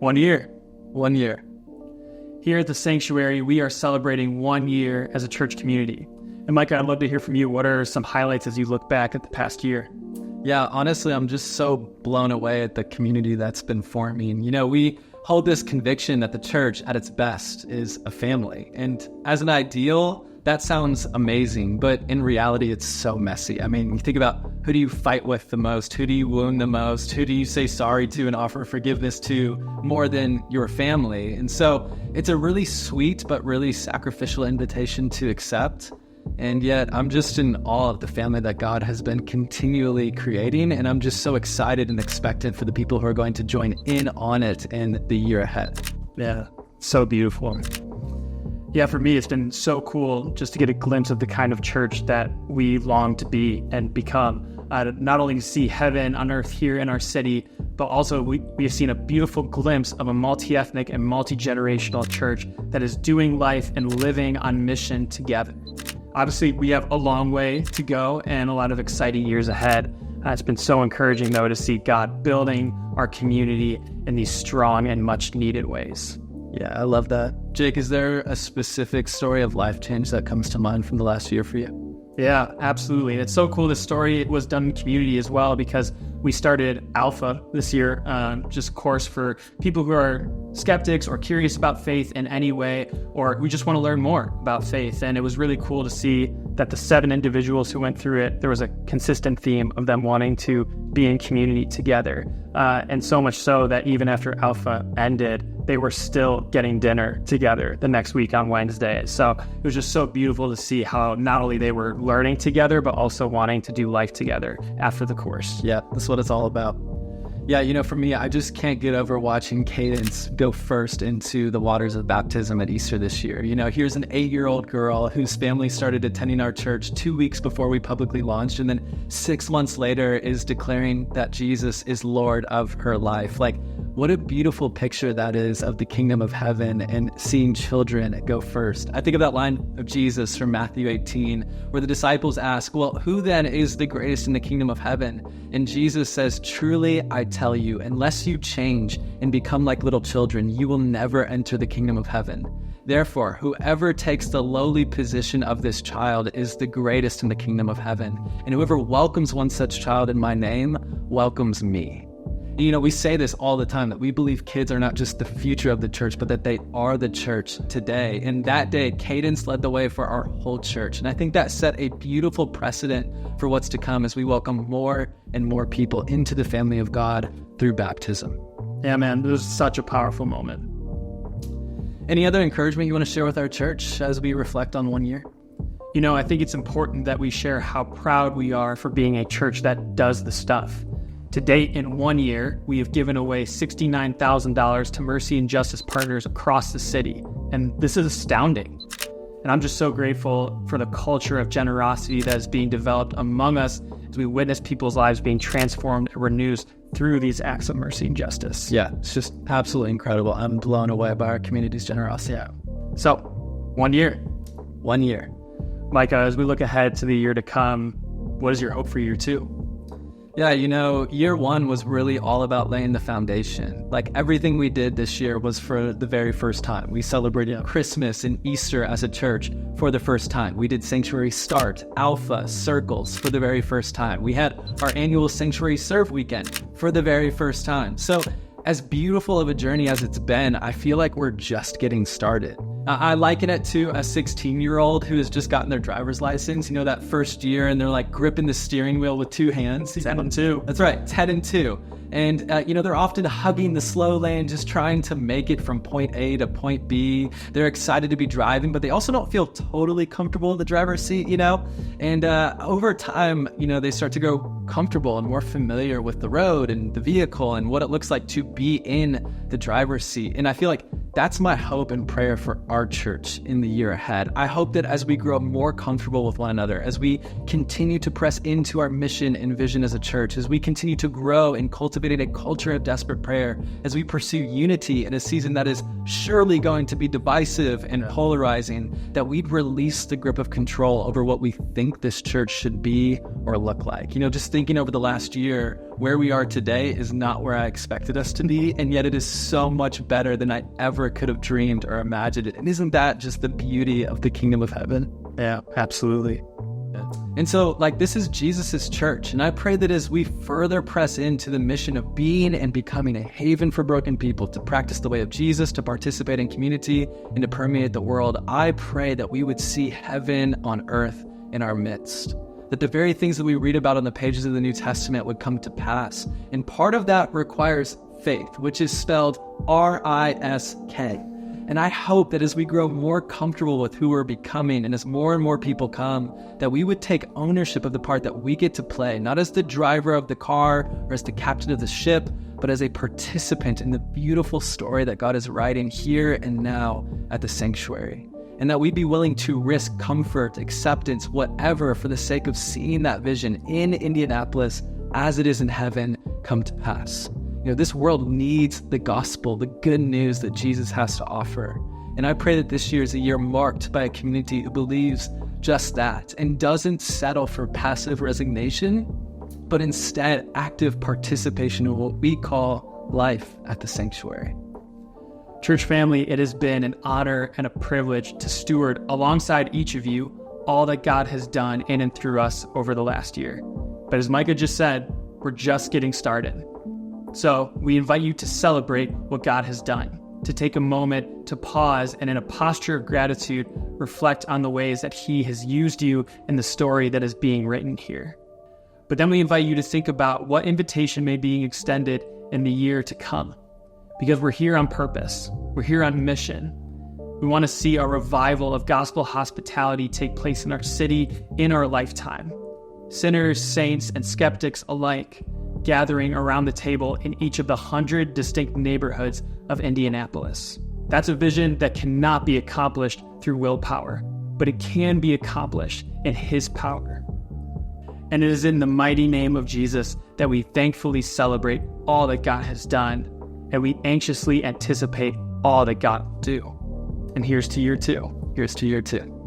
1 year. 1 year. Here at the Sanctuary, we are celebrating 1 year as a church community. And Micah, I'd love to hear from you. What are some highlights as you look back at the past year? Yeah, honestly, I'm just so blown away at the community that's been forming. We hold this conviction that the church at its best is a family. And as an ideal, that sounds amazing, but in reality, it's so messy. I mean, you think about who do you fight with the most? Who do you wound the most? Who do you say sorry to and offer forgiveness to more than your family? And so it's a really sweet, but really sacrificial invitation to accept. And yet I'm just in awe of the family that God has been continually creating. And I'm just so excited and expectant for the people who are going to join in on it in the year ahead. Yeah, so beautiful. Yeah, for me, it's been so cool just to get a glimpse of the kind of church that we long to be and become. Not only to see heaven on earth here in our city, but also we have seen a beautiful glimpse of a multi-ethnic and multi-generational church that is doing life and living on mission together. Obviously, we have a long way to go and a lot of exciting years ahead. It's been so encouraging, though, to see God building our community in these strong and much needed ways. Yeah, I love that. Jake, is there a specific story of life change that comes to mind from the last year for you? Yeah, absolutely. It's so cool. This story was done in community as well because we started Alpha this year, just a course for people who are skeptics or curious about faith in any way, or who just want to learn more about faith. And it was really cool to see that the 7 individuals who went through it, there was a consistent theme of them wanting to be in community together. And so much so that even after Alpha ended, they were still getting dinner together the next week on Wednesday. So it was just so beautiful to see how not only they were learning together, but also wanting to do life together after the course. Yeah, that's what it's all about. Yeah, for me, I just can't get over watching Cadence go first into the waters of baptism at Easter this year. Here's an 8-year-old girl whose family started attending our church 2 weeks before we publicly launched, and then 6 months later is declaring that Jesus is Lord of her life. What a beautiful picture that is of the kingdom of heaven and seeing children go first. I think of that line of Jesus from Matthew 18, where the disciples ask, well, who then is the greatest in the kingdom of heaven? And Jesus says, truly, I tell you, unless you change and become like little children, you will never enter the kingdom of heaven. Therefore, whoever takes the lowly position of this child is the greatest in the kingdom of heaven. And whoever welcomes one such child in my name welcomes me. We say this all the time, that we believe kids are not just the future of the church, but that they are the church today. And that day, Cadence led the way for our whole church. And I think that set a beautiful precedent for what's to come as we welcome more and more people into the family of God through baptism. Yeah, man, it was such a powerful moment. Any other encouragement you want to share with our church as we reflect on 1 year? I think it's important that we share how proud we are for being a church that does the stuff. To date, in 1 year, we have given away $69,000 to Mercy and Justice partners across the city. And this is astounding. And I'm just so grateful for the culture of generosity that is being developed among us as we witness people's lives being transformed and renewed through these acts of mercy and justice. Yeah, it's just absolutely incredible. I'm blown away by our community's generosity. Yeah. So, 1 year. 1 year. Micah, as we look ahead to the year to come, what is your hope for year 2? Yeah, year 1 was really all about laying the foundation. Everything we did this year was for the very first time. We celebrated Christmas and Easter as a church for the first time. We did Sanctuary Start, Alpha, Circles for the very first time. We had our annual Sanctuary Serve weekend for the very first time. So as beautiful of a journey as it's been, I feel like we're just getting started. I liken it to a 16-year-old who has just gotten their driver's license, that first year, and they're gripping the steering wheel with 2 hands. 10 and 2. That's right, 10 and 2. And, they're often hugging the slow lane, just trying to make it from point A to point B. They're excited to be driving, but they also don't feel totally comfortable in the driver's seat, And over time, they start to grow comfortable and more familiar with the road and the vehicle and what it looks like to be in the driver's seat. And I feel like that's my hope and prayer for our church in the year ahead. I hope that as we grow more comfortable with one another, as we continue to press into our mission and vision as a church, as we continue to grow in cultivating a culture of desperate prayer, as we pursue unity in a season that is surely going to be divisive and polarizing, that we'd release the grip of control over what we think this church should be or look like. Just thinking over the last year, where we are today is not where I expected us to be, and yet it is so much better than I ever could have dreamed or imagined it. And isn't that just the beauty of the kingdom of heaven? Yeah, absolutely. And so, this is Jesus's church. And I pray that as we further press into the mission of being and becoming a haven for broken people, to practice the way of Jesus, to participate in community, and to permeate the world, I pray that we would see heaven on earth in our midst. That the very things that we read about on the pages of the New Testament would come to pass. And part of that requires faith, which is spelled R-I-S-K. And I hope that as we grow more comfortable with who we're becoming, and as more and more people come, that we would take ownership of the part that we get to play, not as the driver of the car or as the captain of the ship, but as a participant in the beautiful story that God is writing here and now at the sanctuary. And that we'd be willing to risk comfort, acceptance, whatever, for the sake of seeing that vision in Indianapolis as it is in heaven come to pass. This world needs the gospel, the good news that Jesus has to offer. And I pray that this year is a year marked by a community who believes just that and doesn't settle for passive resignation, but instead active participation in what we call life at the sanctuary. Church family, it has been an honor and a privilege to steward alongside each of you all that God has done in and through us over the last year. But as Micah just said, we're just getting started. So we invite you to celebrate what God has done, to take a moment to pause and in a posture of gratitude, reflect on the ways that He has used you in the story that is being written here. But then we invite you to think about what invitation may be extended in the year to come, because we're here on purpose. We're here on mission. We want to see a revival of gospel hospitality take place in our city in our lifetime. Sinners, saints, and skeptics alike gathering around the table in each of the 100 distinct neighborhoods of Indianapolis. That's a vision that cannot be accomplished through willpower, but it can be accomplished in His power. And it is in the mighty name of Jesus that we thankfully celebrate all that God has done, and we anxiously anticipate all that God will do. And here's to year 2. Here's to year 2.